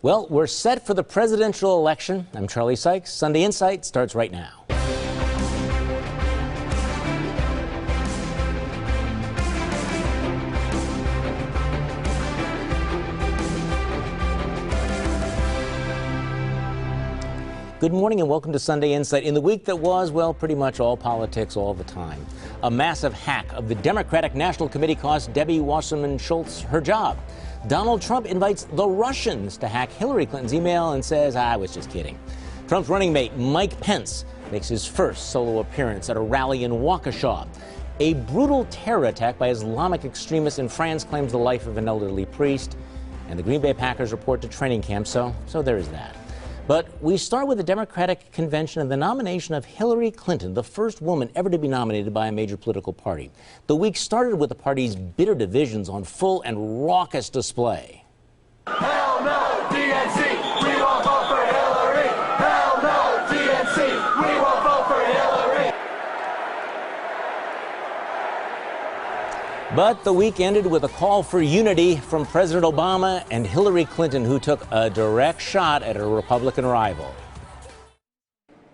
Well, we're set for the presidential election. I'm Charlie Sykes. Sunday Insight starts right now. Good morning and welcome to Sunday Insight. In the week that was, well, pretty much all politics all the time. A massive hack of the Democratic National Committee cost Debbie Wasserman Schultz her job. Donald Trump invites the Russians to hack Hillary Clinton's email and says, I was just kidding. Trump's running mate, Mike Pence, makes his first solo appearance at a rally in Waukesha. A brutal terror attack by Islamic extremists in France claims the life of an elderly priest. And the Green Bay Packers report to training camp, so there is that. But we start with the Democratic convention and the nomination of Hillary Clinton, the first woman ever to be nominated by a major political party. The week started with the party's bitter divisions on full and raucous display. Hell no, DNC, we won't vote for Hillary. Hell no, DNC, we won't vote for Hillary. But the week ended with a call for unity from President Obama and Hillary Clinton, who took a direct shot at her Republican rival.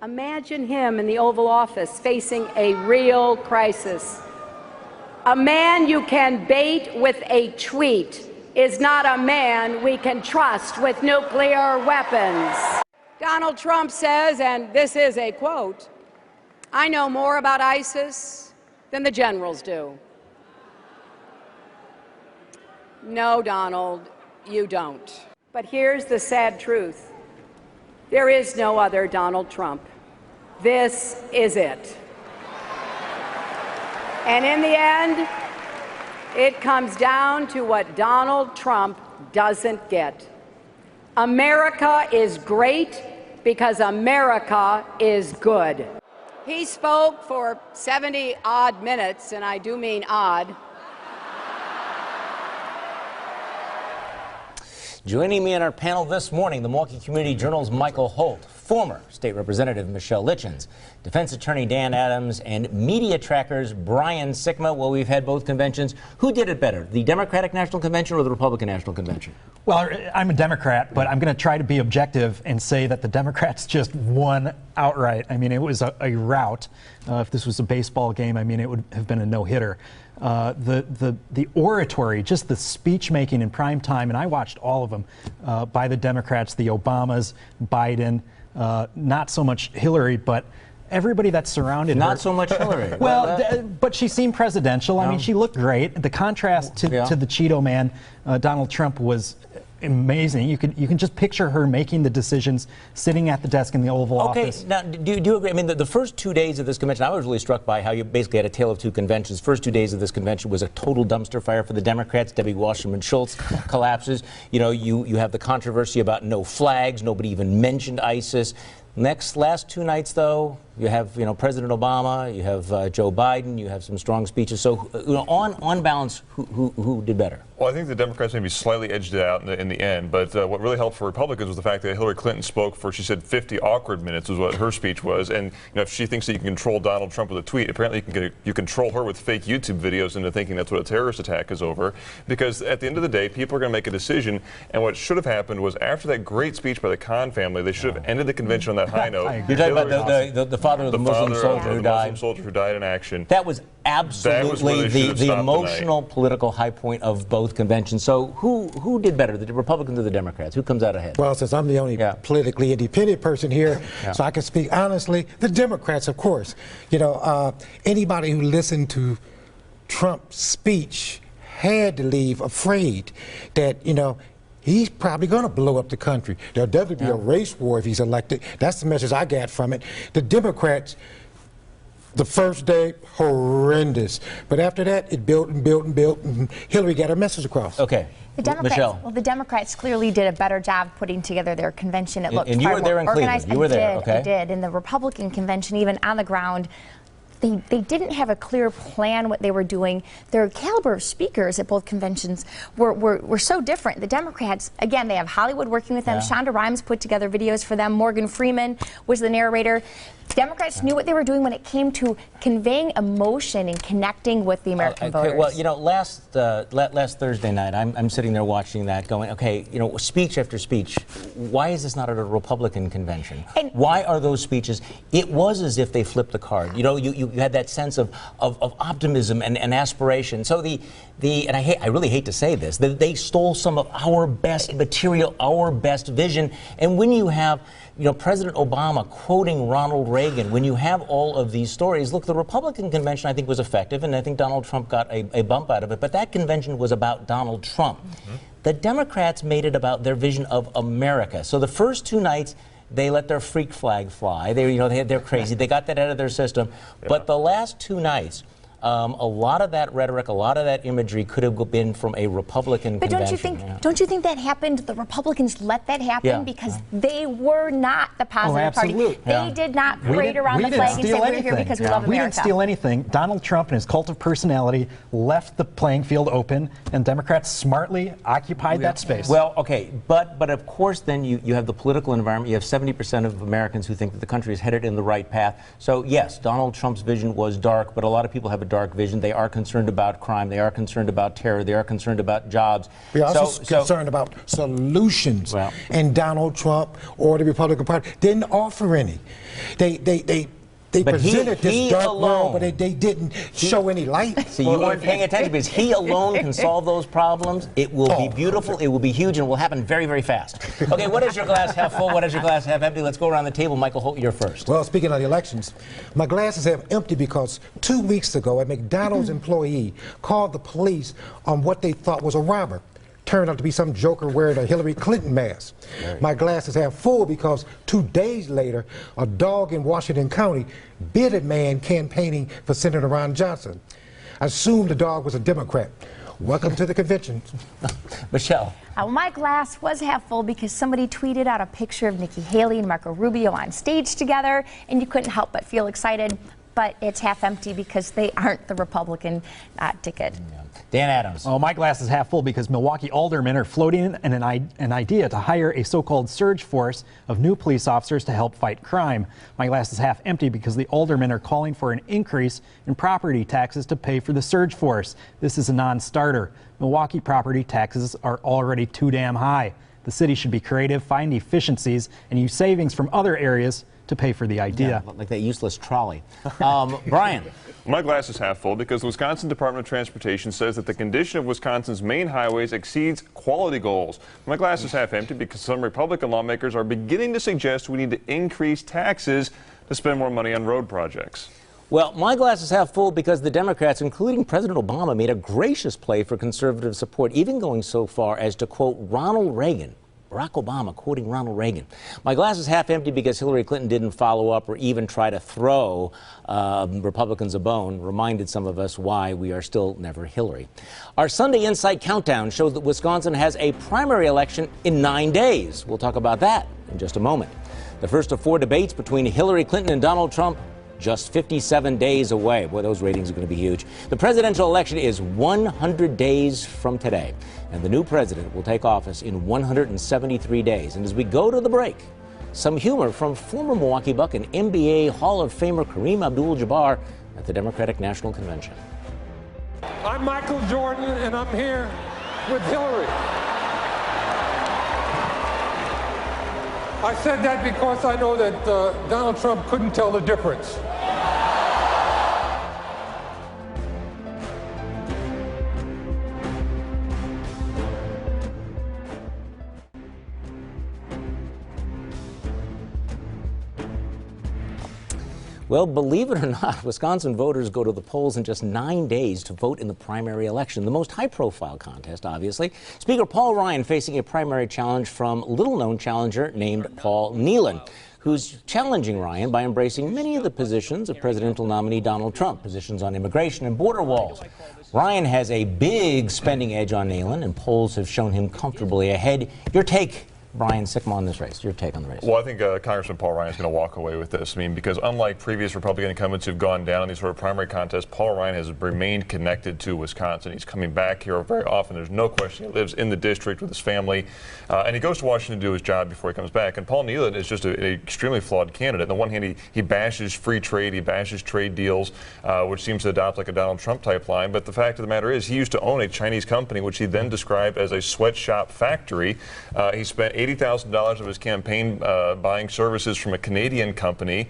Imagine him in the Oval Office facing a real crisis. A man you can bait with a tweet is not a man we can trust with nuclear weapons. Donald Trump says, and this is a quote, "I know more about ISIS than the generals do." No, Donald, you don't. But here's the sad truth. There is no other Donald Trump. This is it. And in the end, it comes down to what Donald Trump doesn't get. America is great because America is good. He spoke for 70-odd minutes, and I do mean odd. Joining me on our panel this morning, the Milwaukee Community Journal's MIkel Holt, former State Representative Michelle Litjens, Defense Attorney Dan Adams, and media trackers Brian Sikma. Well, we've had both conventions. Who did it better, the Democratic National Convention or the Republican National Convention? Well, I'm a Democrat, but I'm going to try to be objective and say that the Democrats just won outright. I mean, it was a rout. If this was a baseball game, I mean, it would have been a no-hitter. The oratory, just the speech making in prime time, and I watched all of them by the Democrats, the Obamas, Biden, not so much Hillary, but everybody that surrounded her. Not so much Hillary. Well, but she seemed presidential. I mean, she looked great. The contrast to the Cheeto man, Donald Trump, was amazing. You can just picture her making the decisions, sitting at the desk in the Oval Office. Okay, now, do you agree? I mean, the first 2 days of this convention, I was really struck by how you basically had a tale of two conventions. First 2 days of this convention was a total dumpster fire for the Democrats. Debbie Wasserman Schultz collapses. You know, you have the controversy about no flags. Nobody even mentioned ISIS. Last 2 nights, though, you have, President Obama, you have Joe Biden, you have some strong speeches. So, on balance, who did better? Well, I think the Democrats maybe slightly edged it out in the end, but what really helped for Republicans was the fact that Hillary Clinton spoke for, she said, 50 awkward minutes was what her speech was. And if she thinks that you can control Donald Trump with a tweet, apparently you control her with fake YouTube videos into thinking that's what a terrorist attack is over. Because at the end of the day, people are going to make a decision. And what should have happened was after that great speech by the Khan family, they should have ended the convention on that high note. You're talking about the father of the Muslim soldier who died. Muslim soldier who died in action. That was absolutely the emotional political high point of both conventions. So who did better, the Republicans or the Democrats? Who comes out ahead? Well, since I'm the only politically independent person here, so I can speak honestly, the Democrats, of course. Anybody who listened to Trump's speech had to leave afraid that, he's probably going to blow up the country. There'll definitely be a race war if he's elected. That's the message I got from it. The Democrats, the first day, horrendous. But after that, it built and built and built, and Hillary got her message across. Okay. Michelle. Well, the Democrats clearly did a better job putting together their convention. It looked and you were there in organized. Cleveland. You were there, okay? I did. In the Republican convention, even on the ground, they didn't have a clear plan what they were doing. Their caliber of speakers at both conventions were so different. The Democrats, again, they have Hollywood working with them. Shonda Rhimes put together videos for them. Morgan Freeman was the narrator. Democrats knew what they were doing when it came to conveying emotion and connecting with the American voters. Well, you know, last Thursday night, I'm sitting there watching that going, okay, you know, speech after speech, why is this not at a Republican convention? And why are those speeches? It was as if they flipped the card. You know, you had that sense of optimism and aspiration. So and I really hate to say this, they stole some of our best material, our best vision. And when you have, you know, President Obama quoting Ronald Reagan, when you have all of these stories, look, the Republican convention I think was effective, and I think Donald Trump got a bump out of it, but that convention was about Donald Trump. Mm-hmm. The Democrats made it about their vision of America. So the first two nights, they let their freak flag fly. They're crazy. They got that out of their system. Yeah. But the last two nights, a lot of that rhetoric, a lot of that imagery could have been from a Republican convention. But don't you think that happened? The Republicans let that happen because they were not the positive party. They did not parade around the flag and say we're here because we love America. We didn't steal anything. Donald Trump and his cult of personality left the playing field open, and Democrats smartly occupied that space. Well, okay, but of course then you have the political environment. You have 70% of Americans who think that the country is headed in the right path. So yes, Donald Trump's vision was dark, but a lot of people have a dark vision. They are concerned about crime. They are concerned about terror. They are concerned about jobs. We are also concerned about solutions. Well, and Donald Trump or the Republican Party didn't offer any. They presented this dark world, but they didn't show any light. See, you weren't paying attention because he alone can solve those problems. It will be beautiful. It will be huge, and it will happen very, very fast. Okay, what is your glass half full? What is your glass half empty? Let's go around the table. MIkel Holt, you're first. Well, speaking of the elections, my glass is half empty because 2 weeks ago, a McDonald's employee called the police on what they thought was a robber. Turned out to be some joker wearing a Hillary Clinton mask. My glass is half full because 2 days later, a dog in Washington County bit a man campaigning for Senator Ron Johnson. I assumed the dog was a Democrat. Welcome to the convention. Michelle. My glass was half full because somebody tweeted out a picture of Nikki Haley and Marco Rubio on stage together, and you couldn't help but feel excited. But it's half empty because they aren't the Republican ticket. Dan Adams. Oh, my glass is half full because Milwaukee aldermen are floating an idea to hire a so-called surge force of new police officers to help fight crime. My glass is half empty because the aldermen are calling for an increase in property taxes to pay for the surge force. This is a non-starter. Milwaukee property taxes are already too damn high. The city should be creative, find efficiencies, and use savings from other areas to pay for the idea. Yeah, like that useless trolley. Brian. My glass is half full because the Wisconsin Department of Transportation says that the condition of Wisconsin's main highways exceeds quality goals. My glass is half empty because some Republican lawmakers are beginning to suggest we need to increase taxes to spend more money on road projects. Well, my glass is half full because the Democrats, including President Obama, made a gracious play for conservative support, even going so far as to quote Ronald Reagan. Barack Obama quoting Ronald Reagan. My glass is half empty because Hillary Clinton didn't follow up or even try to throw Republicans a bone, reminded some of us why we are still never Hillary. Our Sunday Insight Countdown shows that Wisconsin has a primary election in 9 days. We'll talk about that in just a moment. The first of 4 debates between Hillary Clinton and Donald Trump just 57 days away. Boy, those ratings are going to be huge. The presidential election is 100 days from today, and the new president will take office in 173 days. And as we go to the break, some humor from former Milwaukee Buck and NBA Hall of Famer Kareem Abdul-Jabbar at the Democratic National Convention. I'm Michael Jordan, and I'm here with Hillary. I said that because I know that Donald Trump couldn't tell the difference. Well, believe it or not, Wisconsin voters go to the polls in just 9 days to vote in the primary election, the most high-profile contest, obviously. Speaker Paul Ryan facing a primary challenge from little-known challenger named Paul Nehlen, who's challenging Ryan by embracing many of the positions of presidential nominee Donald Trump, positions on immigration and border walls. Ryan has a big spending edge on Nehlen, and polls have shown him comfortably ahead. Your take, Brian Sikma on this race. Your take on the race? Well, I think Congressman Paul Ryan is going to walk away with this. I mean, because unlike previous Republican incumbents who've gone down in these sort of primary contests, Paul Ryan has remained connected to Wisconsin. He's coming back here very often. There's no question. He lives in the district with his family, and he goes to Washington to do his job before he comes back. And Paul Nealon is just an extremely flawed candidate. On the one hand, he bashes free trade, he bashes trade deals, which seems to adopt like a Donald Trump type line. But the fact of the matter is, he used to own a Chinese company, which he then described as a sweatshop factory. He spent $80,000 of his campaign buying services from a Canadian company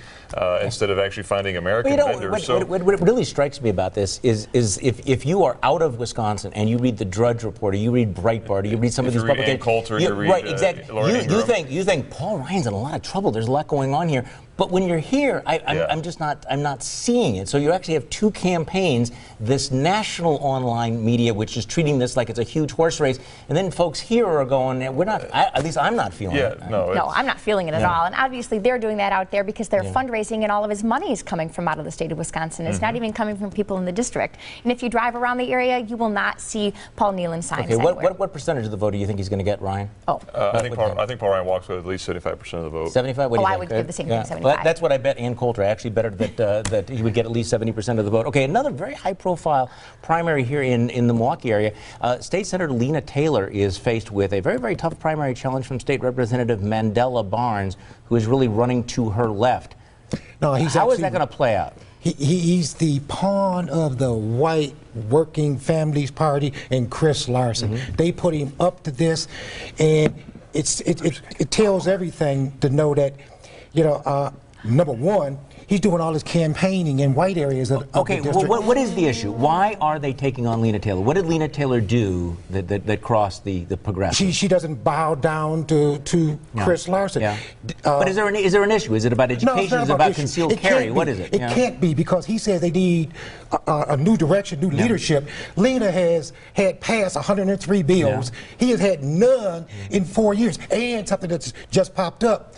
instead of actually finding American vendors. What really strikes me about this is if you are out of Wisconsin and you read the Drudge Report, or you read Breitbart, or you read some of these publications, right, exactly. You think Paul Ryan's in a lot of trouble. There's a lot going on here. But when you're here, I'm not seeing it. So you actually have two campaigns, this national online media, which is treating this like it's a huge horse race, and then folks here are going, we're not, at least I'm not feeling it. No, I'm not feeling it at all. And obviously they're doing that out there because they're fundraising, and all of his money is coming from out of the state of Wisconsin. It's not even coming from people in the district. And if you drive around the area, you will not see Paul Nealon signs anywhere. What percentage of the vote do you think he's going to get, Ryan? I think Paul Ryan walks with at least 75% of the vote. 75? I would give the same thing, 75. Well, that's what I bet Ann Coulter. I actually bet her that he would get at least 70% of the vote. Okay, another very high-profile primary here in the Milwaukee area. State Senator Lena Taylor is faced with a very, very tough primary challenge from State Representative Mandela Barnes, who is really running to her left. No, How is that going to play out? He's the pawn of the white working families party and Chris Larson. They put him up to this, and it tells everything to know that, number one, he's doing all his campaigning in white areas of the district. What is the issue? Why are they taking on Lena Taylor? What did Lena Taylor do that crossed the progressive? She doesn't bow down to Chris Larson. But is there an issue? Is it about education? Is it about concealed carry? What is it? It can't be, because he says they need a new direction, new leadership. Lena has had passed 103 bills. He has had none in 4 years. And something that's just popped up,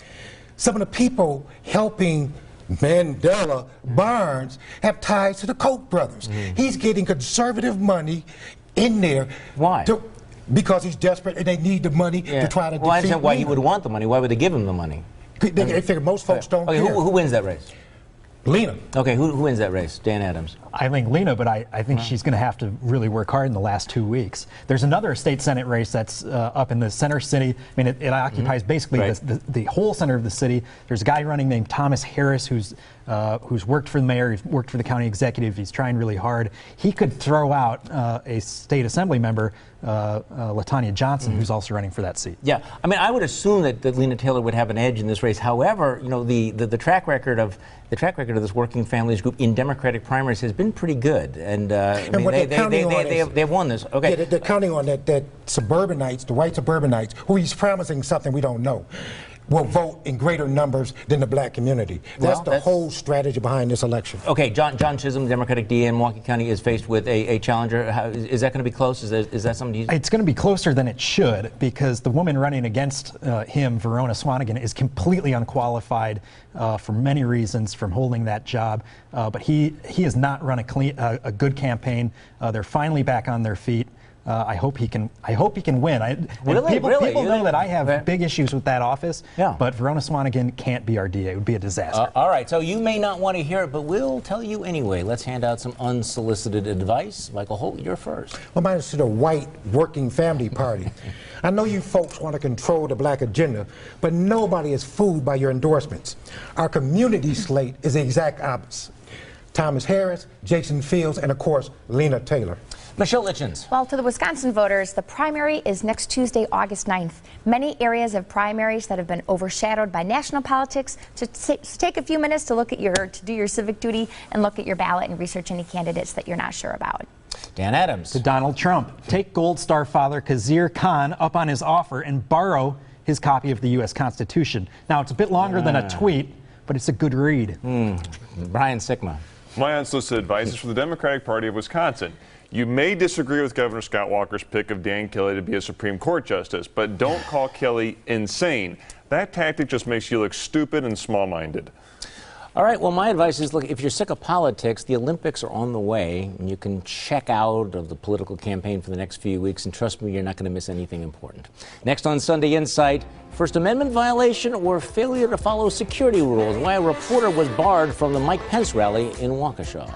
some of the people helping Mandela Barnes have ties to the Koch brothers. He's getting conservative money in there. Why? Because he's desperate and they need the money to try to defeat I understand why Lena. he would want the money. Why would they give him the money? They figure most folks don't care. Who wins that race? Lena. Okay, who wins that race? Dan Adams. I think Lena, but I think she's going to have to really work hard in the last 2 weeks. There's another state senate race that's up in the center city. I mean, it occupies basically the whole center of the city. There's a guy running named Thomas Harris who's worked for the mayor, he's worked for the county executive, he's trying really hard. He could throw out a state assembly member, LaTanya Johnson, who's also running for that seat. Yeah, I mean, I would assume that Lena Taylor would have an edge in this race. However, the track record of this working families group in Democratic primaries has been pretty good, and they've won this. Okay, yeah, they're counting on that suburbanites, the white suburbanites, who he's promising something we don't know, will vote in greater numbers than the black community. That's the whole strategy behind this election. Okay, John Chisholm, Democratic DA in Milwaukee County, is faced with a challenger. Is that going to be close? Is that something? It's going to be closer than it should, because the woman running against him, Verona Swanigan, is completely unqualified for many reasons from holding that job. But he has not run a good campaign. They're finally back on their feet. I hope he can win. People know that I have big issues with that office. But Verona Swanigan can't be our DA. It would be a disaster. All right. So you may not want to hear it, but we'll tell you anyway. Let's hand out some unsolicited advice. MIkel Holt, you're first. Well, mine is to the white working family party. I know you folks want to control the black agenda, but nobody is fooled by your endorsements. Our community slate is the exact opposite. Thomas Harris, Jason Fields, and of course, Lena Taylor. Michelle Litjens. Well, to the Wisconsin voters, the primary is next Tuesday, August 9th. Many areas have primaries that have been overshadowed by national politics. So take a few minutes to do your civic duty and look at your ballot and research any candidates that you're not sure about. Dan Adams. To Donald Trump. Take Gold Star father Khizr Khan up on his offer and borrow his copy of the U.S. Constitution. Now, it's a bit longer than a tweet, but it's a good read. Brian Sikma. My unsolicited advice is for the Democratic Party of Wisconsin. You may disagree with Governor Scott Walker's pick of Dan Kelly to be a Supreme Court justice, but don't call Kelly insane. That tactic just makes you look stupid and small-minded. All right, well, my advice is, look, if you're sick of politics, the Olympics are on the way, and you can check out of the political campaign for the next few weeks, and trust me, you're not going to miss anything important. Next on Sunday Insight, First Amendment violation or failure to follow security rules? Why a reporter was barred from the Mike Pence rally in Waukesha.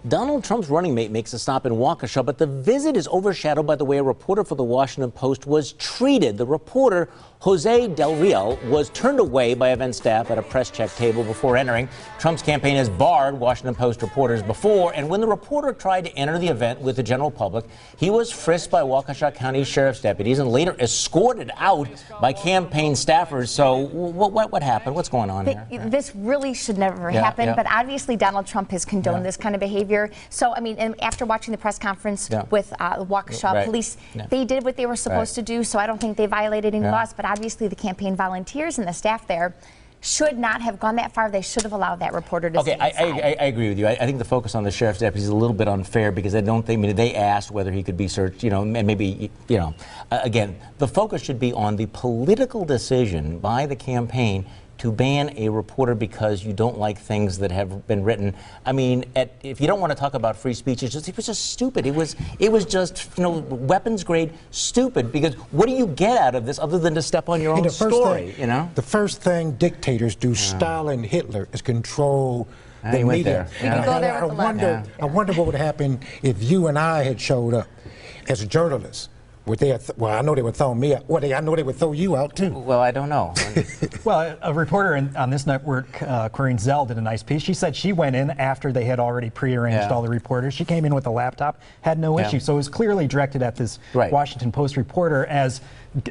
Donald Trump's running mate makes a stop in Waukesha, but the visit is overshadowed by the way a reporter for the Washington Post was treated. The reporter, Jose Del Real, was turned away by event staff at a press check table before entering. Trump's campaign has barred Washington Post reporters before, and when the reporter tried to enter the event with the general public, he was frisked by Waukesha County Sheriff's deputies and later escorted out by campaign staffers. So what happened? What's going on here? This really should never happen, but obviously Donald Trump has condoned this kind of behavior. So, I mean, and after watching the press conference with Waukesha police, they did what they were supposed to do, so I don't think they violated any laws, but obviously the campaign volunteers and the staff there should not have gone that far. They should have allowed that reporter to stay inside. I agree with you. I think the focus on the sheriff's deputies is a little bit unfair because I don't think, they asked whether he could be searched, and maybe, again, the focus should be on the political decision by the campaign to ban a reporter because you don't like things that have been written. I mean, if you don't want to talk about free speech, it was just stupid. It was just, weapons grade stupid, because what do you get out of this other than to step on your own story, The first thing dictators do, Stalin, Hitler, is control the media. I wonder what would happen if you and I had showed up as journalists. Well, I know they would throw me out. Well, I know they would throw you out, too. Well, I don't know. Well, a reporter on this network, Corinne Zell, did a nice piece. She said she went in after they had already prearranged all the reporters. She came in with a laptop, had no issue. So it was clearly directed at this Washington Post reporter as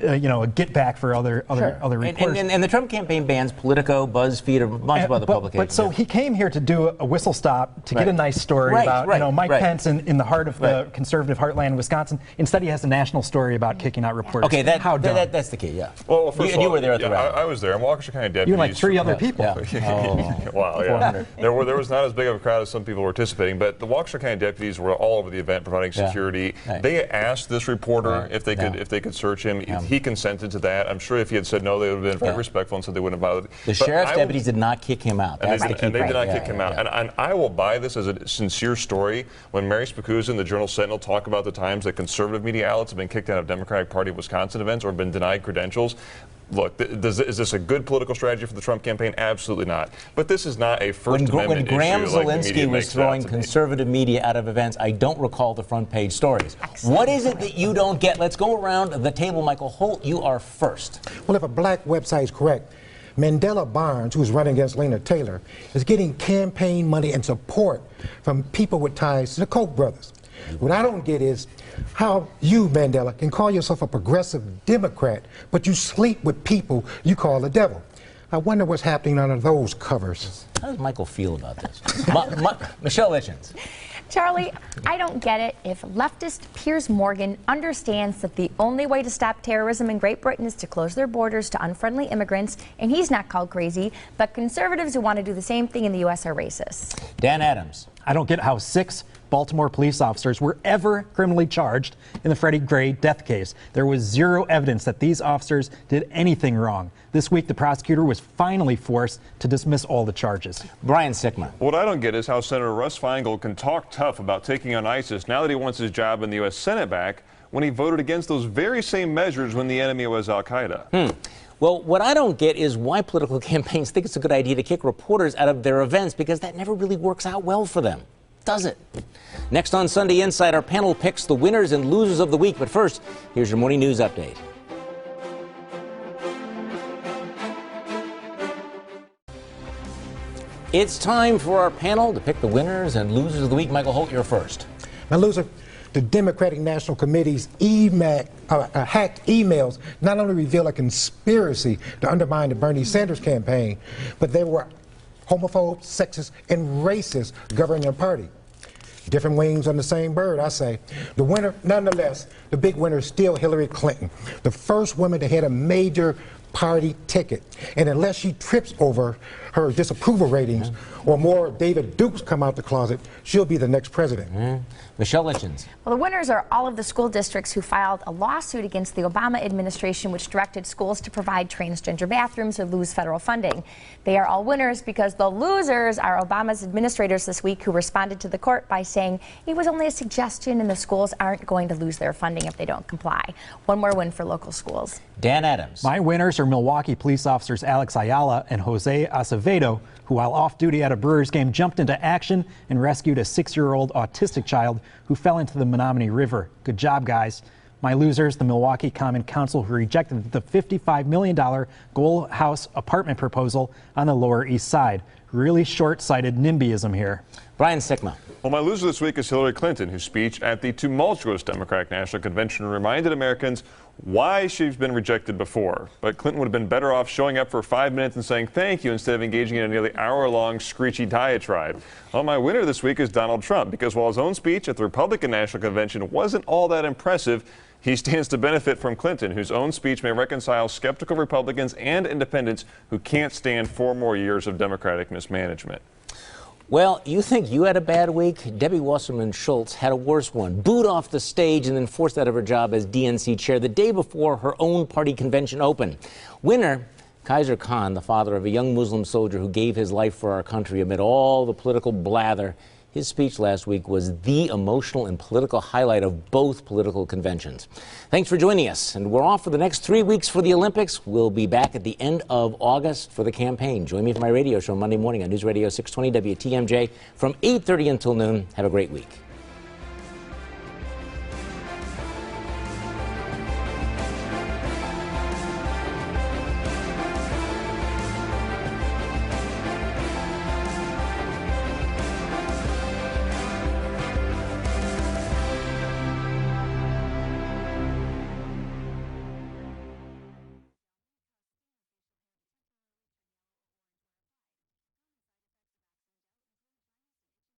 a get back for other reporters. And the Trump campaign bans Politico, BuzzFeed, a bunch of other publications. But so he came here to do a whistle stop to get a nice story about Mike Pence in the heart of the conservative heartland of Wisconsin. Instead, he has a national story about kicking out reporters. Okay, that's the key. Yeah. Well, first of all, you were there at the rally. I was there. I'm Waukesha County deputies. You and like 3 other people. Wow. Yeah. There was not as big of a crowd as some people were anticipating, but the Waukesha County deputies were all over the event providing security. They asked this reporter if they could search him. He consented to that. I'm sure if he had said no, they would have been very respectful and said they wouldn't have bothered. The sheriff's deputies did not kick him out. And they did not kick him out. And I will buy this as a sincere story. When Mary Spokooza and the Journal Sentinel talk about the times that conservative media outlets have been kicked out of Democratic Party of Wisconsin events or been denied credentials, look, is this a good political strategy for the Trump campaign? Absolutely not. But this is not a First Amendment issue. When Graham Zielinski was throwing conservative media out of events, I don't recall the front page stories. Excellent. What is it that you don't get? Let's go around the table. MIkel Holt, you are first. Well, if a black website is correct, Mandela Barnes, who is running against Lena Taylor, is getting campaign money and support from people with ties to the Koch brothers. What I don't get is how you, Mandela, can call yourself a progressive Democrat, but you sleep with people you call the devil. I wonder what's happening under those covers. How does Michael feel about this? Michelle Litjens. Charlie, I don't get it if leftist Piers Morgan understands that the only way to stop terrorism in Great Britain is to close their borders to unfriendly immigrants, and he's not called crazy, but conservatives who want to do the same thing in the U.S. are racist. Dan Adams. I don't get how 6 Baltimore police officers were ever criminally charged in the Freddie Gray death case. There was 0 evidence that these officers did anything wrong. This week, the prosecutor was finally forced to dismiss all the charges. Brian Sikma. What I don't get is how Senator Russ Feingold can talk tough about taking on ISIS now that he wants his job in the U.S. Senate back when he voted against those very same measures when the enemy was al-Qaeda. Well, what I don't get is why political campaigns think it's a good idea to kick reporters out of their events, because that never really works out well for them, does it? Next on Sunday Insight, our panel picks the winners and losers of the week. But first, here's your morning news update. It's time for our panel to pick the winners and losers of the week. MIkel Holt, you're first. My loser, the Democratic National Committee's hacked emails not only reveal a conspiracy to undermine the Bernie Sanders campaign, but they were homophobes, sexist, and racist governing their party. Different wings on the same bird, I say. The winner, nonetheless, the big winner is still Hillary Clinton, the first woman to head a major party ticket. And unless she trips over her disapproval ratings or more David Dukes come out the closet, she'll be the next president. Michelle Litjens. Well, the winners are all of the school districts who filed a lawsuit against the Obama administration, which directed schools to provide transgender bathrooms or lose federal funding. They are all winners because the losers are Obama's administrators this week, who responded to the court by saying it was only a suggestion and the schools aren't going to lose their funding if they don't comply. One more win for local schools. Dan Adams. My winners are Milwaukee police officers Alex Ayala and Jose Acevedo, who, while off duty at a Brewers game, jumped into action and rescued a 6-year-old autistic child who fell into the Menominee River. Good job, guys. My losers, the Milwaukee Common Council, who rejected the $55 million Gold House apartment proposal on the Lower East Side. Really short-sighted NIMBYism here. Brian Sikma. Well, my loser this week is Hillary Clinton, whose speech at the tumultuous Democratic National Convention reminded Americans why she's been rejected before. But Clinton would have been better off showing up for 5 minutes and saying thank you instead of engaging in a nearly hour-long screechy diatribe. Well, my winner this week is Donald Trump, because while his own speech at the Republican National Convention wasn't all that impressive, he stands to benefit from Clinton, whose own speech may reconcile skeptical Republicans and independents who can't stand 4 more years of Democratic mismanagement. Well, you think you had a bad week? Debbie Wasserman Schultz had a worse one. Booed off the stage and then forced out of her job as DNC chair the day before her own party convention opened. Winner, Kaiser Khan, the father of a young Muslim soldier who gave his life for our country amid all the political blather. His speech last week was the emotional and political highlight of both political conventions. Thanks for joining us, and we're off for the next 3 weeks for the Olympics. We'll be back at the end of August for the campaign. Join me for my radio show Monday morning on News Radio 620 WTMJ from 8:30 until noon. Have a great week.